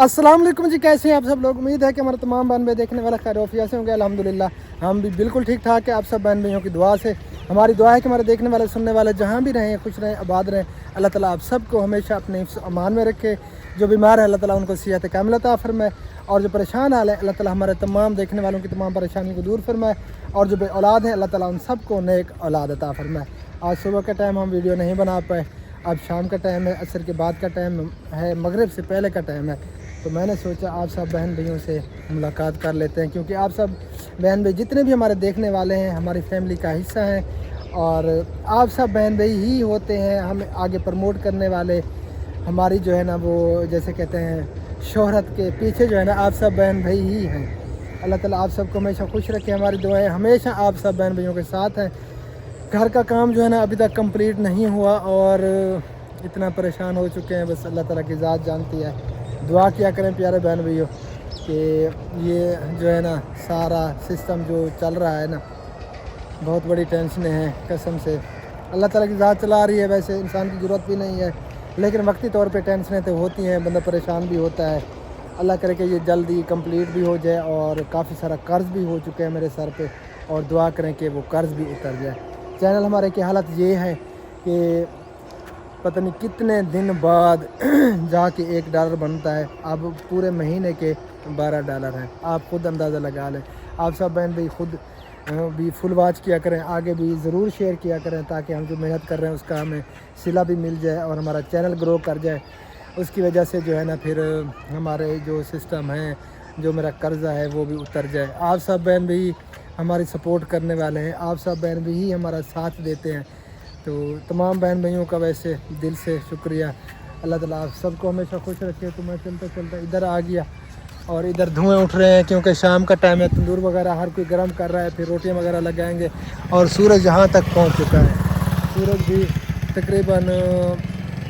अस्सलाम वालेकुम जी, कैसे हैं आप सब लोग। उम्मीद है कि हमारे तमाम बहन भाई देखने वाला खैरियत से होंगे। अल्हम्दुलिल्लाह हम भी बिल्कुल ठीक ठाक है। आप सब बहन भाइयों की दुआ से हमारी दुआ है कि हमारे देखने वाले सुनने वाले जहाँ भी रहें खुश रहें आबाद रहें। अल्लाह ताला आप सबको हमेशा अपने हिफ्ज़ अमान में रखे। जो बीमार है अल्लाह ताला उनको सेहत कामिल अता फरमाए, और जो परेशान हाल है अल्लाह ताला हमारे तमाम देखने वालों की तमाम परेशानियों को दूर फरमाए, और जो बे औलाद है अल्लाह ताला उन सबको नेक औलाद अता फरमाए। आज सुबह का टाइम हम वीडियो नहीं बना पाए, अब शाम का टाइम है, असर के बाद का टाइम है, मगरिब से पहले का टाइम है, तो मैंने सोचा आप सब बहन भाइयों से मुलाकात कर लेते हैं, क्योंकि आप सब बहन भाई जितने भी हमारे देखने वाले हैं हमारी फैमिली का हिस्सा हैं, और आप सब बहन भाई ही होते हैं हमें आगे प्रमोट करने वाले। हमारी जो है ना वो जैसे कहते हैं शोहरत के पीछे जो है ना आप सब बहन भाई ही हैं। अल्लाह ताला आप सबको हमेशा खुश रखे। हमारी दुआएं हमेशा आप सब बहन भाइयों के साथ हैं। घर का काम जो है ना अभी तक कंप्लीट नहीं हुआ और इतना परेशान हो चुके हैं, बस अल्लाह ताला की ज़ात जानती है। दुआ किया करें प्यारे बहन भैया कि ये जो है ना सारा सिस्टम जो चल रहा है ना बहुत बड़ी टेंशन है कसम से। अल्लाह ताला की ज़ात चला रही है, वैसे इंसान की ज़रूरत भी नहीं है, लेकिन वक्ती तौर पे टेंशनें तो होती हैं, बंदा परेशान भी होता है। अल्लाह करे कि ये जल्दी कंप्लीट भी हो जाए, और काफ़ी सारा कर्ज़ भी हो चुके हैं मेरे सर पे, और दुआ करें कि वो कर्ज़ भी उतर जाए। चैनल हमारे की हालत ये है कि पता नहीं कितने दिन बाद जाके $1 बनता है, अब पूरे महीने के $12 हैं। आप खुद अंदाज़ा लगा लें। आप सब बहन भाई खुद भी फुल वॉच किया करें, आगे भी ज़रूर शेयर किया करें, ताकि हम जो मेहनत कर रहे हैं उसका हमें सिला भी मिल जाए और हमारा चैनल ग्रो कर जाए। उसकी वजह से जो है ना फिर हमारे जो सिस्टम है, जो मेरा कर्ज़ा है वो भी उतर जाए। आप सब बहन भाई हमारी सपोर्ट करने वाले हैं, आप सब बहन भाई ही हमारा साथ देते हैं, तो तमाम बहन भाइयों का वैसे दिल से शुक्रिया। अल्लाह ताला आप सबको हमेशा खुश रखे। तो मैं चलता चलता इधर आ गया, और इधर धुएं उठ रहे हैं क्योंकि शाम का टाइम है, तंदूर वगैरह हर कोई गर्म कर रहा है, फिर रोटियां वगैरह लगाएंगे। और सूरज यहाँ तक पहुँच चुका है। सूरज भी तकरीबन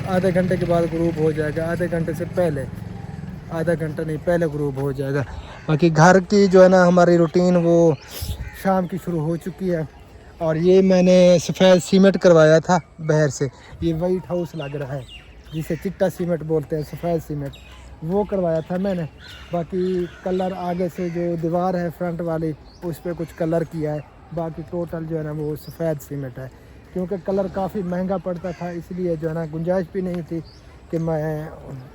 आधे घंटे के बाद गुरूब हो जाएगा, आधे घंटे से पहले, आधा घंटा नहीं पहले गुरूब हो जाएगा। बाकी घर की जो है ना हमारी रूटीन वो शाम की शुरू हो चुकी है। और ये मैंने सफ़ेद सीमेंट करवाया था बहर से, ये वाइट हाउस लग रहा है जिसे चिट्टा सीमेंट बोलते हैं, सफ़ेद सीमेंट, वो करवाया था मैंने। बाकी कलर आगे से जो दीवार है फ्रंट वाली उस पर कुछ कलर किया है, बाकी टोटल जो है ना वो सफ़ेद सीमेंट है, क्योंकि कलर काफ़ी महंगा पड़ता था, इसलिए जो है ना गुंजाइश भी नहीं थी कि मैं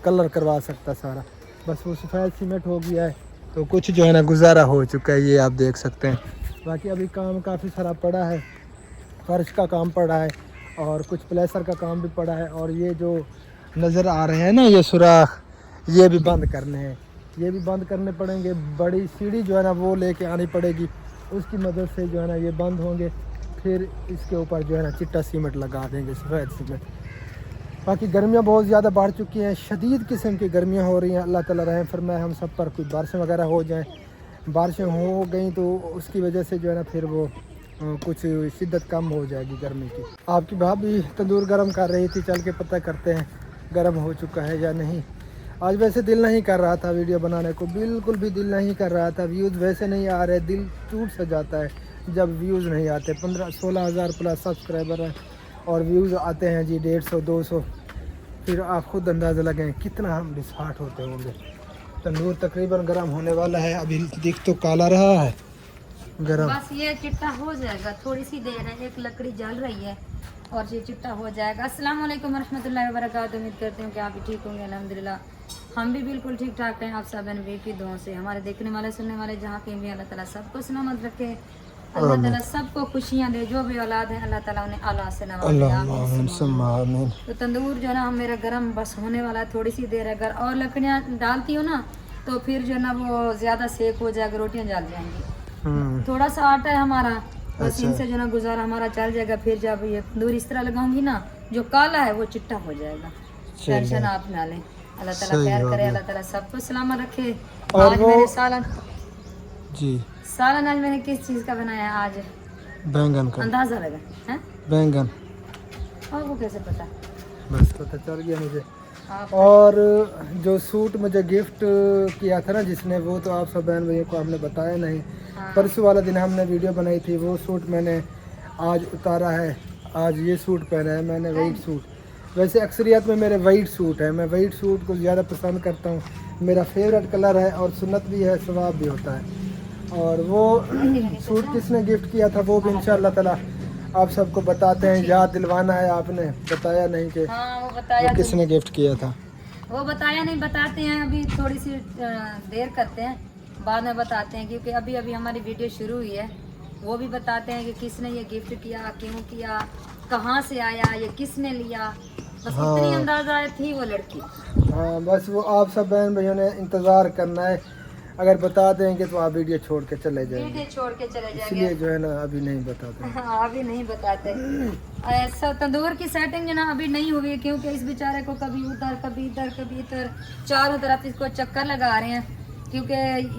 कलर करवा सकता सारा। बस वो सफ़ेद सीमेंट हो गया है, तो कुछ जो है ना गुजारा हो चुका है, ये आप देख सकते हैं। बाकी अभी काम काफ़ी सारा पड़ा है, फर्श का काम पड़ा है और कुछ प्लेसर का काम भी पड़ा है, और ये जो नज़र आ रहे हैं ना ये सुराख, ये भी बंद करने हैं, ये भी बंद करने पड़ेंगे। बड़ी सीढ़ी जो है ना वो लेके आनी पड़ेगी, उसकी मदद से जो है ना ये बंद होंगे, फिर इसके ऊपर जो है ना चिट्टा सीमेंट लगा देंगे, सफ़ेद सीमेंट। बाकी गर्मियाँ बहुत ज़्यादा बढ़ चुकी हैं, शदीद किस्म की गर्मियाँ हो रही हैं। अल्लाह ताला रहम फरमाए हम सब पर, कोई बारिशें वगैरह हो जाएं। बारिशें हो गई तो उसकी वजह से जो है ना फिर वो कुछ शिद्दत कम हो जाएगी गर्मी की। आपकी भाभी तंदूर गर्म कर रही थी, चल के पता करते हैं गर्म हो चुका है या नहीं। आज वैसे दिल नहीं कर रहा था वीडियो बनाने को, बिल्कुल भी दिल नहीं कर रहा था। व्यूज़ वैसे नहीं आ रहे, दिल टूट सा जाता है जब व्यूज़ नहीं आते। 15-16 हज़ार प्लस सब्सक्राइबर हैं और व्यूज़ आते हैं जी 150-200, फिर आप खुद अंदाज़ा लगाएं कितना हम डिसहार्ट होते होंगे। तंदूर तकरीबन गर्म होने वाला है, अभी दिख तो काला रहा है गर्म। बस ये चिट्टा हो जाएगा, थोड़ी सी देर है, एक लकड़ी जल रही है और ये चिट्टा हो जाएगा। अस्सलाम वालेकुम रहमतुल्लाहि व बरकातहू। उम्मीद करते हैं कि आप भी ठीक होंगे। अल्हम्दुलिल्लाह हम भी बिल्कुल ठीक ठाक हैं। आप सब नबी की दुआ से हमारे देखने वाले सुनने वाले जहाँ कहीं भी अल्लाह ताला सबको सलामत रखे, अल्लाह ताला सबको खुशियाँ दे। जो भी औलाद है अल्लाह ताला उन्हें औलाद से नवाजे। तो तंदूर जो है ना मेरा गर्म बस होने वाला है, थोड़ी सी देर है। अगर और लकड़ियाँ डालती हो ना तो फिर जो है ना वो ज़्यादा सेक हो जाएगा, रोटियाँ जल जाएंगी। थोड़ा सा आटा है हमारा, बस इनसे जो ना गुजारा हमारा चल जाएगा। फिर जब ये तंदूर इस तरह लगाऊंगी ना, जो काला है वो चिट्टा हो जाएगा। टेंशन आप ना लें, अल्लाह ताला खैर करे, अल्लाह ताला सबको सलामत रखे। आज मैंने सालन आज मैंने किस चीज़ का बनाया? आज बैंगन का। अंदाजा लगा है बैंगन, और वो कैसे पता? बस पता चल गया मुझे। और जो सूट मुझे गिफ्ट किया था ना जिसने, वो तो आप सब बहन भैया को हमने बताया नहीं। परसों वाला दिन हमने वीडियो बनाई थी, वो सूट मैंने आज उतारा है। आज ये सूट पहना है मैंने, वाइट सूट। वैसे अक्सरियत में मेरे वाइट सूट है, मैं वाइट सूट को ज़्यादा पसंद करता हूँ, मेरा फेवरेट कलर है और सुन्नत भी है, सवाब भी होता है। और वो सूट किसने गिफ्ट किया था वो भी इंशाअल्लाह ताला आप सबको बताते हैं। याद दिलवाना है, आपने बताया नहीं कि हाँ वो बताया वो किसने गिफ्ट किया था। वो बताया नहीं, बताते हैं अभी थोड़ी सी देर करते हैं, बाद में बताते हैं क्योंकि अभी अभी हमारी वीडियो शुरू हुई है। वो भी बताते हैं कि किसने ये गिफ्ट किया, क्यों किया, कहाँ से आया, ये किसने लिया, बस हाँ। इतनी अंदाजा थी वो लड़की। हाँ बस वो आप सब बहन भाइयों ने इंतज़ार करना है, अगर बता देंगे तो आप वीडियो छोड़ के चले जाएंगे, वीडियो छोड़ के चले इसलिए जाएंगे। जो है ना अभी नहीं बताते। हाँ अभी नहीं बताते। ऐसा तंदूर की सेटिंग जो ना अभी नहीं हुई है क्योंकि इस बेचारे को कभी उधर कभी इधर कभी इधर चारों तरफ इसको चक्कर लगा रहे हैं, क्योंकि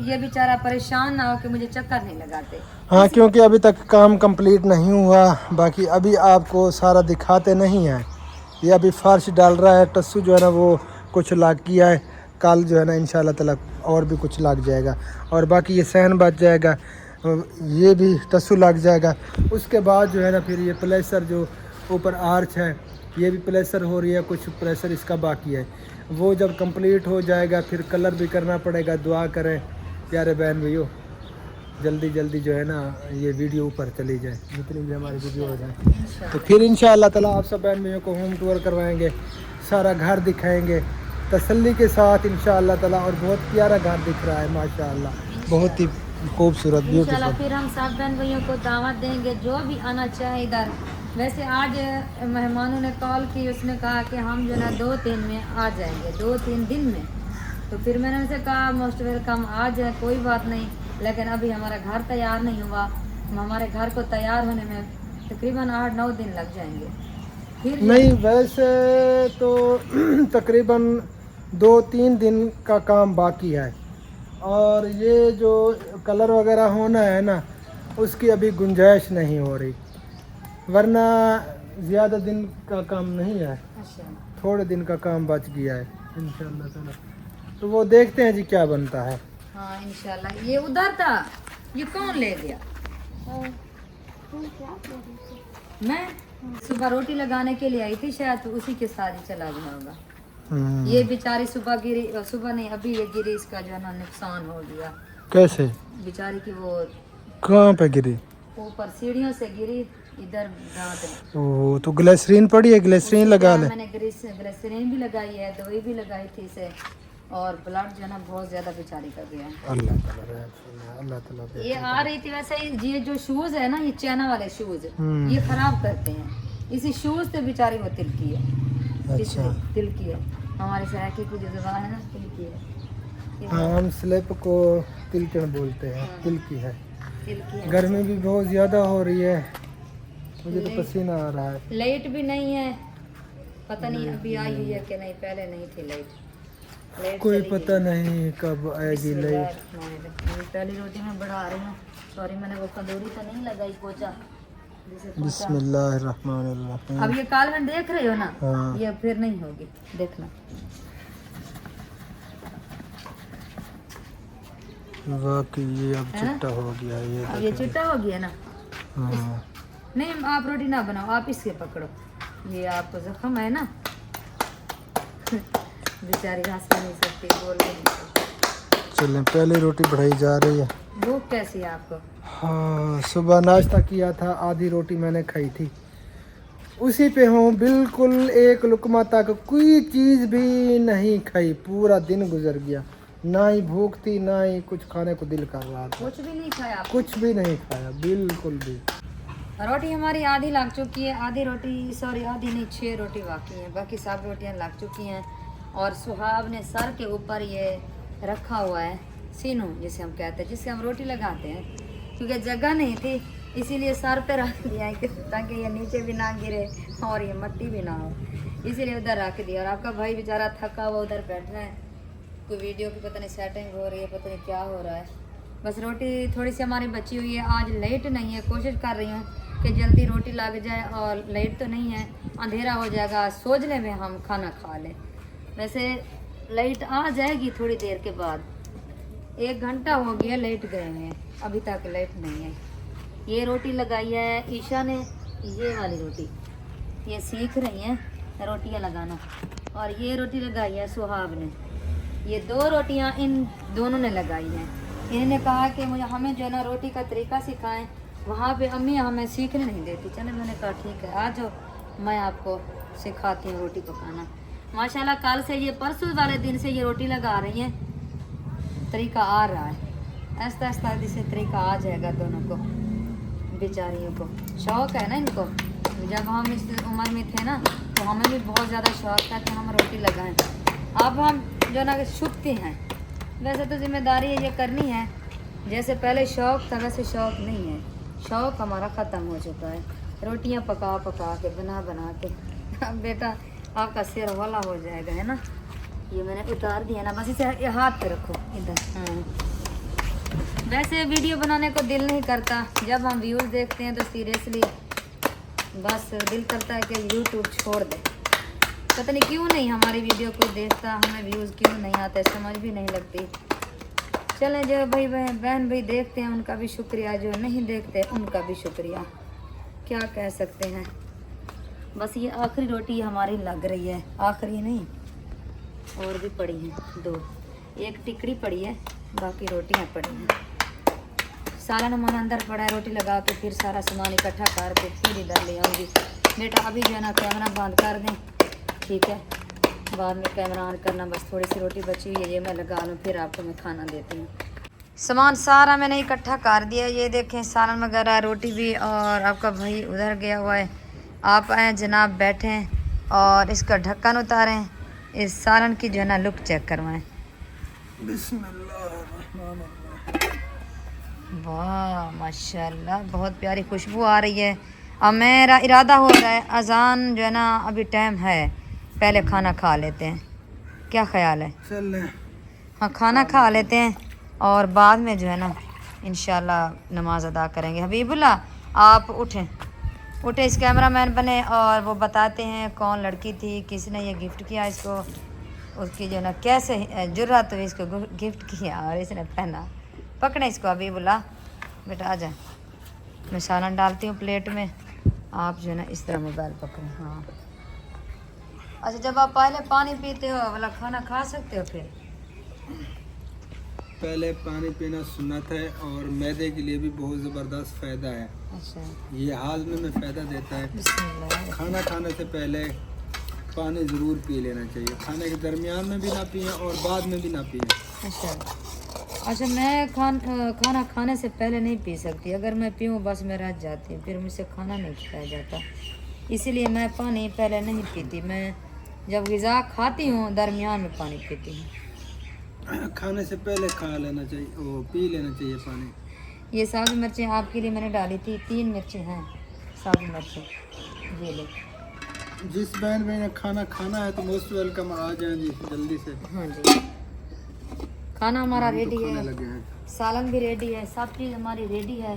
ये बेचारा परेशान ना हो कि मुझे चक्कर नहीं लगाते। हाँ क्योंकि अभी तक काम कंप्लीट नहीं हुआ, बाकी अभी आपको सारा दिखाते नहीं हैं। ये अभी फर्श डाल रहा है, टस्सू जो है ना वो कुछ लाग किया है, कल जो है ना इंशाल्लाह ताला और भी कुछ लग जाएगा, और बाकी ये सहन बच जाएगा, ये भी टस्सू लग जाएगा। उसके बाद जो है ना फिर ये प्लेसर जो ऊपर आर्च है ये भी प्लेसर हो रही है, कुछ प्लेसर इसका बाकी है, वो जब कंप्लीट हो जाएगा फिर कलर भी करना पड़ेगा। दुआ करें प्यारे बहन भैयों, जल्दी जल्दी जो है ना ये वीडियो ऊपर चली जाए, जितनी भी हमारी वीडियो हो जाए, तो फिर इंशाअल्लाह ताला आप सब बहन भैयों को होम टूर करवाएंगे, सारा घर दिखाएंगे तसल्ली के साथ इंशाअल्लाह ताला। और बहुत प्यारा घर दिख रहा है माशाअल्लाह, बहुत ही खूबसूरत इंशाल्लाह। ब्यूटीफुल। फिर हम सब बहन भैयों को दावत देंगे जो भी आना चाहे इधर। वैसे आज मेहमानों ने कॉल की, उसने कहा कि हम जो है 2-3 में आ जाएंगे, 2-3 दिन में। तो फिर मैंने उनसे कहा मोस्ट वेलकम, आ जाए कोई बात नहीं, लेकिन अभी हमारा घर तैयार नहीं हुआ, हमारे घर को तैयार होने में तकरीबन 8-9 दिन लग जाएंगे। फिर नहीं वैसे तो तकरीबन 2-3 दिन का काम बाकी है, और ये जो कलर वगैरह होना है ना उसकी अभी गुंजाइश नहीं हो रही, वरना ज़्यादा दिन का काम नहीं है, अच्छा थोड़े दिन का काम बच गया है इंशाअल्लाह ताला। तो वो देखते हैं जी क्या बनता है। हाँ इंशाल्लाह। ये उधर था, ये कौन ले गया? मैं सुबह रोटी लगाने के लिए आई थी, शायद तो उसी के साथ ही चला गया होगा। ये बेचारी सुबह गिरी, सुबह नहीं अभी ये गिरी, इसका जो है ना नुकसान हो गया। कैसे, बेचारी की वो कहाँ पे गिरी? ऊपर सीढ़ियों से गिरी, इधर दांत। ओ तो ग्लिसरीन पड़ी है, ग्लिसरीन लगा ले। मैंने ग्लिसरीन भी लगाई है, दवाई भी लगाई थी इसे, और ब्लड जो है ना बहुत ज्यादा बेचारी का गया। अल्लाह ताला रहम फरमाए, अल्लाह ताला पे। ये आ रही थी वैसे ही, ये जो शूज है ना, ये चाइना वाले शूज ये खराब करते हैं, इसी शूज से बेचारी वो तिलकी है। अच्छा तिलकी है, हमारे सराकी की जो जगह है ना तिलकी है। ये हाँ हम स्लिप को तिलकन बोलते हैं, तिलकी है। तिलकी है। गर्मी भी बहुत ज़्यादा हो रही है, मुझे तो पसीना आ रहा है। लाइट भी नहीं है, पता नहीं अभी आई हुई है कि नहीं, पहले नहीं थी लाइट। कोई पता नहीं कब आएगी लाइट। पहली रोटी में बढ़ा रही हूँ, सॉरी मैंने वो कंदूरी तो नहीं लगाई, पोचा जिसे पोंछा। बिस्मिल्लाहिर्रहमानिर्रहीम। अब ये कालवन देख रहे हो ना, हाँ। ये फिर नहीं होगी, देखना। वाकई ये अब है ना? चिट्टा हो गया ये अब ये चिट्टा हो गया ना। हाँ। नहीं आप रोटी ना बनाओ, आप इससे पकड़ो, ये आपको जख्म है ना। बेचारी हंस नहीं सकती, बोल नहीं सकती। चलें पहली रोटी बढ़ाई जा रही है। भूख कैसी है आपको? हाँ सुबह नाश्ता किया था, आधी रोटी मैंने खाई थी, उसी पे हूँ बिल्कुल, एक लुकमा तक कोई चीज़ भी नहीं खाई, पूरा दिन गुजर गया, ना ही भूख थी ना ही कुछ खाने को दिल कर रहा था, कुछ भी नहीं खाया आप? कुछ भी नहीं खाया बिल्कुल भी। रोटी हमारी आधी लग चुकी है, आधी रोटी सॉरी आधी नहीं 6 रोटी बाकी है, बाकी सब रोटियां लग चुकी हैं। और सुहाब ने सर के ऊपर ये रखा हुआ है सीनू जिसे हम कहते हैं, जिससे हम रोटी लगाते हैं, क्योंकि जगह नहीं थी इसीलिए सर पे रख दिया है कि ताकि ये नीचे भी ना गिरे और ये मट्टी भी ना हो, इसीलिए उधर रख दिया। और आपका भाई बेचारा थका हुआ उधर बैठा है, कोई वीडियो की पता नहीं सेटिंग हो रही है, पता नहीं क्या हो रहा है। बस रोटी थोड़ी सी हमारी बची हुई है, आज लाइट नहीं है, कोशिश कर रही हूँ कि जल्दी रोटी लग जाए, और लाइट तो नहीं है, अंधेरा हो जाएगा, सोचने में हम खाना खा लें। वैसे लाइट आ जाएगी थोड़ी देर के बाद, 1 घंटा हो गया लाइट गए हैं, अभी तक लाइट नहीं है। ये रोटी लगाई है ईशा ने, ये वाली रोटी ये सीख रही हैं, रोटियां लगाना। और ये रोटी लगाई है सुहाब ने, ये 2 रोटियां इन दोनों ने लगाई हैं। इन्होंने कहा कि मुझे हमें जो है ना रोटी का तरीका सिखाएं, वहाँ पे अम्मी हमें सीखने नहीं देती। चले मैंने कहा ठीक है आ जाओ, मैं आपको सिखाती हूँ रोटी पकाना। माशाल्लाह कल से ये परसों वाले दिन से ये रोटी लगा रही हैं, तरीका आ रहा है, आहिस्ता आहिस्ता से तरीका आ जाएगा दोनों को, बेचारियों को शौक़ है ना इनको। जब हम इस उम्र में थे ना तो हमें भी बहुत ज़्यादा शौक़ था कि हम रोटी लगाएं। अब हम जो ना शुक्ति हैं, वैसे तो जिम्मेदारी ये करनी है, जैसे पहले शौक़ था वैसे शौक़ नहीं है, शौक़ हमारा ख़त्म हो चुका है। रोटियां पका पका के बना के अब बेटा आपका सिर वाला हो जाएगा, है ना। ये मैंने उतार दिया ना, बस इसे हाथ पे रखो इधर। हाँ वैसे वीडियो बनाने को दिल नहीं करता, जब हम व्यूज़ देखते हैं तो सीरियसली बस दिल करता है कि यूट्यूब छोड़ दे। पता नहीं क्यों नहीं हमारी वीडियो कोई देखता, हमें व्यूज़ क्यों नहीं आते, समझ भी नहीं लगती। चलें जो भाई बहन भाई देखते हैं उनका भी शुक्रिया, जो नहीं देखते उनका भी शुक्रिया, क्या कह सकते हैं। बस ये आखिरी रोटी हमारी लग रही है, आखिरी नहीं और भी पड़ी हैं 2, एक टिकड़ी पड़ी है, बाकी रोटियां पड़ी हैं। सारा सामान अंदर पड़ा है, रोटी लगा के फिर सारा सामान इकट्ठा करके फिर इधर ले आऊँगी। बेटा अभी जो है ना कैमरा बंद कर दें, ठीक है, बाद में कैमरा ऑन करना। बस थोड़ी सी रोटी बची हुई है, ये मैं लगा लूँ, फिर आपको मैं खाना देती हूँ। सामान सारा मैंने इकट्ठा कर दिया, ये देखें सालन वगैरह, रोटी भी, और आपका भाई उधर गया हुआ है। आप आए जनाब, बैठें और इसका ढक्कन उतारें, इस सालन की जो है ना लुक चेक करवाएं। वाह माशाल्लाह, बहुत प्यारी खुशबू आ रही है। अब मेरा इरादा हो रहा है, अजान जो है ना अभी टाइम है, पहले खाना खा लेते हैं, क्या ख्याल है? चल हाँ खाना खा लेते हैं और बाद में जो है ना इंशाल्लाह नमाज अदा करेंगे। हबीबुल्लाह आप उठें, इस कैमरामैन बने और वो बताते हैं कौन लड़की थी, किसने ये गिफ्ट किया इसको, उसकी जो ना कैसे जुर्रत हुई इसको गिफ्ट किया और इसने पहना। पकड़े इसको हबीबुल्लाह, बेटा आ जाए, मैं सालन डालती हूँ प्लेट में, आप जो है ना इस तरह मोबाइल पकड़ें। हाँ अच्छा, जब आप पहले पानी पीते हो वाला खाना खा सकते हो? फिर पहले पानी पीना सुन्नत है और मैदे के लिए भी बहुत ज़बरदस्त फ़ायदा है। अच्छा, ये हाजमे में फ़ायदा देता है। बिस्मिल्लाह। खाना खाने से पहले पानी ज़रूर पी लेना चाहिए, खाने के दरमियान में भी ना पिए और बाद में भी ना पिए। अच्छा मैं खाना खाने से पहले नहीं पी सकती, अगर मैं पीऊँ बस मैं रह जाती हूँ, फिर मुझसे खाना नहीं खाया जाता, इसीलिए मैं पानी पहले नहीं पीती। मैं जब ग़िज़ा खाती हूँ दरमियान में पानी पीती हूँ। खाने से पहले खा लेना चाहिए, वो पी लेना चाहिए पानी। ये साबुत मिर्चें आपके लिए मैंने डाली थी, 3 मिर्चें हैं साबुत मिर्चें, ये ले। जिस बहन में ने खाना खाना है तो मोस्ट वेलकम, आ जाएं जी जल्दी से। हाँ जी, खाना हमारा रेडी तो है, लगे हैं। सालन भी रेडी है, सब चीज़ हमारी रेडी है।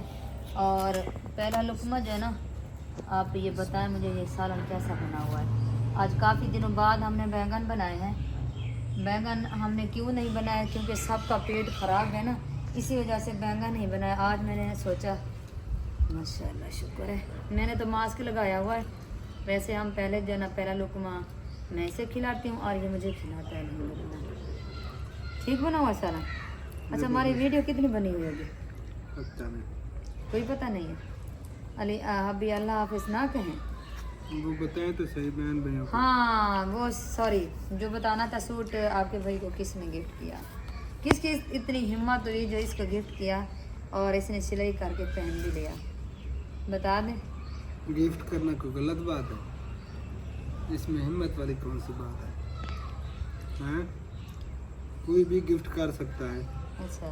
और पहला लुकमा जो है ना, आप ये बताएं मुझे ये सालन कैसा बना हुआ है। आज काफ़ी दिनों बाद हमने बैंगन बनाए हैं। बैंगन हमने क्यों नहीं बनाए, क्योंकि सबका पेट ख़राब है ना, इसी वजह से बैंगन नहीं बनाया। आज मैंने सोचा, माशाल्लाह शुक्र है, मैंने तो मास्क लगाया हुआ है। वैसे हम पहले जो है ना पहला लुकमा मैं इसे खिलाती हूँ और ये मुझे खिलाता है। अल्हम्दुलिल्लाह ठीक बना हुआ सालन। अच्छा हमारी वीडियो कितनी बनी हुई होगी पता नहीं, कोई पता नहीं है। अली अभी अल्लाह हाफिज़ ना कहें, वो बताएं तो सही बहन भाइयों को। हाँ वो सॉरी, जो बताना था, सूट आपके भाई को किसने गिफ्ट किया, किसकी इतनी हिम्मत हुई जो इसको गिफ्ट किया और इसने सिलाई करके पहन भी लिया, बता दें। गिफ्ट करना कोई गलत बात है, इसमें हिम्मत वाली कौन सी बात है? हैं? कोई भी गिफ्ट कर सकता है। अच्छा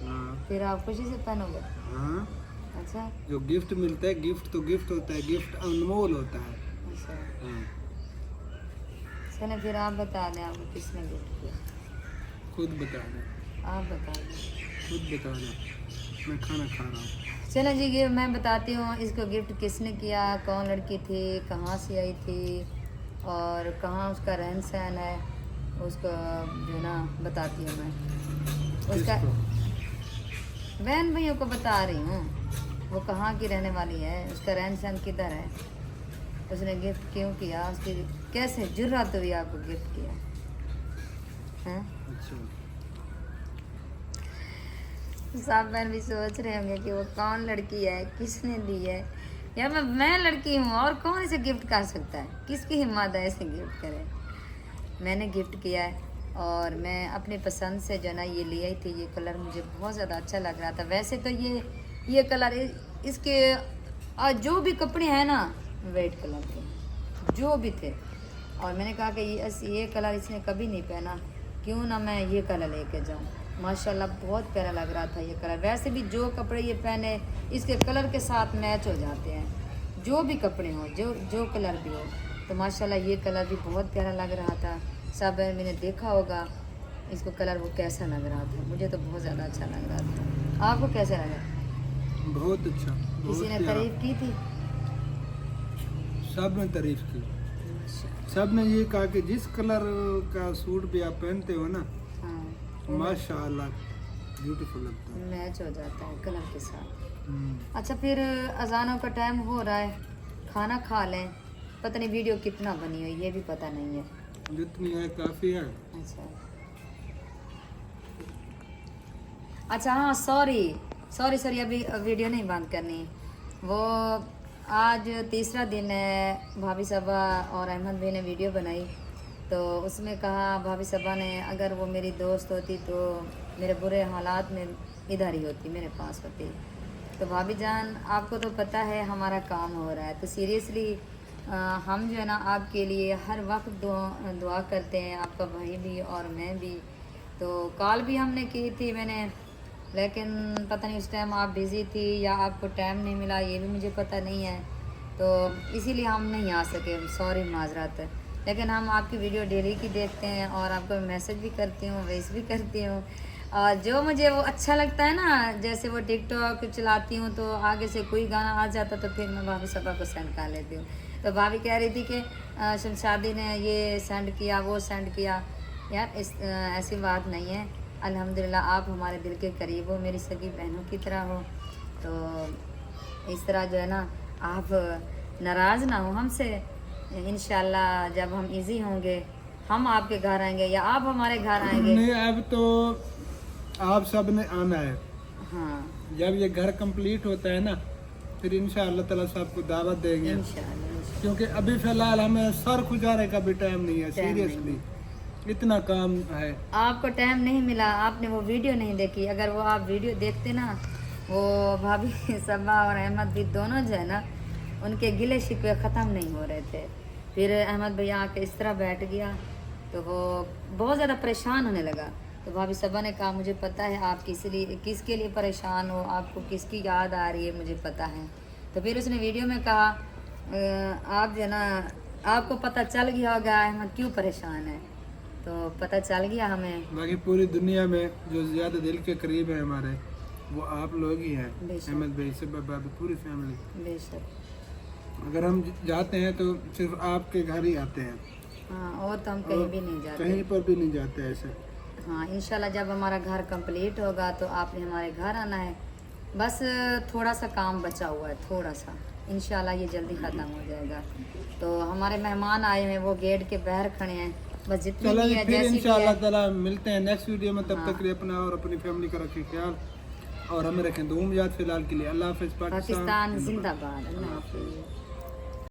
हाँ फिर आप खुशी से पहनोगे? हाँ, अच्छा जो गिफ्ट मिलता है, गिफ्ट तो गिफ्ट होता है, गिफ्ट अनमोल होता है। अच्छा, हाँ चलें फिर आप बता दें आपको किसने गिफ्ट किया, खुद बता दें, आप बता दें। खुद बता दें, मैं खाना खा रहा हूँ। चलें जी, ये मैं बताती हूँ इसको गिफ्ट किसने किया, कौन लड़की थी, कहाँ से आई थी और कहाँ उसका रहन सहन है, उसको जो ना बताती हूँ मैं। उसका बहन भैयों को बता रही हूँ, वो कहाँ की रहने वाली है, उसका रहन सहन किधर है, उसने गिफ्ट क्यों किया, उसकी कैसे जुर्रत हुई आपको गिफ्ट किया हैं? अच्छा सब बहन भी सोच रहे होंगे कि वो कौन लड़की है, किसने दी है, या मैं लड़की हूँ और कौन इसे गिफ्ट कर सकता है, किसकी हिम्मत है इसे गिफ्ट करे। मैंने गिफ्ट किया है और मैं अपनी पसंद से जो ना ये ले आई थी। ये कलर मुझे बहुत ज़्यादा अच्छा लग रहा था। वैसे तो ये कलर इसके जो भी कपड़े हैं ना वाइट कलर के जो भी थे, और मैंने कहा कि ये कलर इसने कभी नहीं पहना, क्यों ना मैं ये कलर लेके जाऊँ। माशाल्लाह बहुत प्यारा लग रहा था ये कलर। वैसे भी जो कपड़े ये पहने इसके कलर के साथ मैच हो जाते हैं, जो भी कपड़े हों, जो कलर भी हो। तो माशाल्लाह ये कलर भी बहुत प्यारा लग रहा था। सब मैंने देखा होगा इसको कलर वो कैसा लग रहा था। मुझे तो बहुत ज़्यादा अच्छा लग रहा था। आपको कैसा लगा? बहुत अच्छा, किसी ने तारीफ की थी? सब ने तारीफ की। सब ने ये कहा कि जिस कलर का सूट भी आप पहनते हो ना, हाँ माशाल्लाह ब्यूटीफुल लगता है, मैच हो जाता है कलर के साथ। हम्म। अच्छा फिर अजानों का टाइम हो रहा है, खाना खा लें। पता नहीं वीडियो कितना बनी हुई ये भी पता नहीं है। जितनी है काफ़ी है। अच्छा हाँ सॉरी अभी वीडियो नहीं बंद करनी। वो आज तीसरा दिन है, भाभी सबा और अहमद भाई ने वीडियो बनाई तो उसमें कहा भाभी सबा ने अगर वो मेरी दोस्त होती तो मेरे बुरे हालात में इधर ही होती, मेरे पास होती। तो भाभी जान आपको तो पता है हमारा काम हो रहा है, तो सीरियसली हम जो है ना आपके लिए हर वक्त दुआ करते हैं, आपका भाई भी और मैं भी। तो कॉल भी हमने की थी मैंने, लेकिन पता नहीं उस टाइम आप बिज़ी थी या आपको टाइम नहीं मिला, ये भी मुझे पता नहीं है। तो इसीलिए हम नहीं आ सके, सॉरी माजरत। लेकिन हम आपकी वीडियो डेली की देखते हैं और आपको मैसेज भी करती हूँ, वॉइस भी करती हूँ। और जो मुझे वो अच्छा लगता है ना, जैसे वो टिकटॉक चलाती हूँ तो आगे से कोई गाना आ जाता तो फिर मैं भाभी सबा को सेंड कर लेती हूँ। तो भाभी कह रही थी कि शमशादी ने ये सेंड किया वो सेंड किया। यार ऐसी बात नहीं है। अल्हम्दुलिल्लाह आप हमारे दिल के करीब हो, मेरी सगी बहनों की तरह हो। तो इस तरह जो है ना आप नाराज़ ना हो हमसे। इंशाल्लाह जब हम इजी होंगे हम आपके घर आएंगे या आप हमारे घर आएंगे। नहीं अब तो आप सब ने आना है। हाँ जब ये घर कंप्लीट होता है ना फिर इंशाअल्लाह ताला सबको दावत देंगे, इंशाल्लाह। क्योंकि अभी फिलहाल हमें सर खुजाने का भी टाइम नहीं है। सीरियसली इतना काम है। आपको टाइम नहीं मिला, आपने वो वीडियो नहीं देखी। अगर वो आप वीडियो देखते ना, वो भाभी सबा और अहमद भी दोनों जो है ना उनके गिले शिकवे ख़त्म नहीं हो रहे थे। फिर अहमद भैया आके इस तरह बैठ गया तो वो बहुत ज़्यादा परेशान होने लगा। तो भाभी सबा ने कहा मुझे पता है आप किसके लिए परेशान हो, आपको किसकी याद आ रही है, मुझे पता है। तो फिर उसने वीडियो में कहा आप जो है ना आपको पता चल गया होगा अहमद क्यों परेशान है। तो पता चल गया हमें। बाकी पूरी दुनिया में जो ज़्यादा दिल के करीब है हमारे वो आप लोग ही हैं, अहमद भाई से भाभी पूरी फैमिली। बेशक अगर हम जाते हैं तो सिर्फ आपके घर ही आते हैं। हाँ और तो हम कहीं भी नहीं जाते, कहीं पर भी नहीं जाते ऐसे। हाँ इंशाल्लाह जब हमारा घर कंप्लीट होगा तो आपने हमारे घर आना है। बस थोड़ा सा काम बचा हुआ है, थोड़ा सा, इंशाल्लाह ये जल्दी ख़त्म हो जाएगा। तो हमारे मेहमान आए हैं वो गेट के बाहर खड़े हैं। बस जितनी चलो भी है फिर जैसी भी इंशाल्लाह है। ताला मिलते हैं नेक्स्ट वीडियो में। तब हाँ। तक के लिए अपना और अपनी फैमिली का रखें ख्याल और हमें रखें दुआ में याद। फिलहाल के लिए अल्लाह हाफिज़। पाकिस्तान जिंदाबाद। अल्लाह हाफिज़।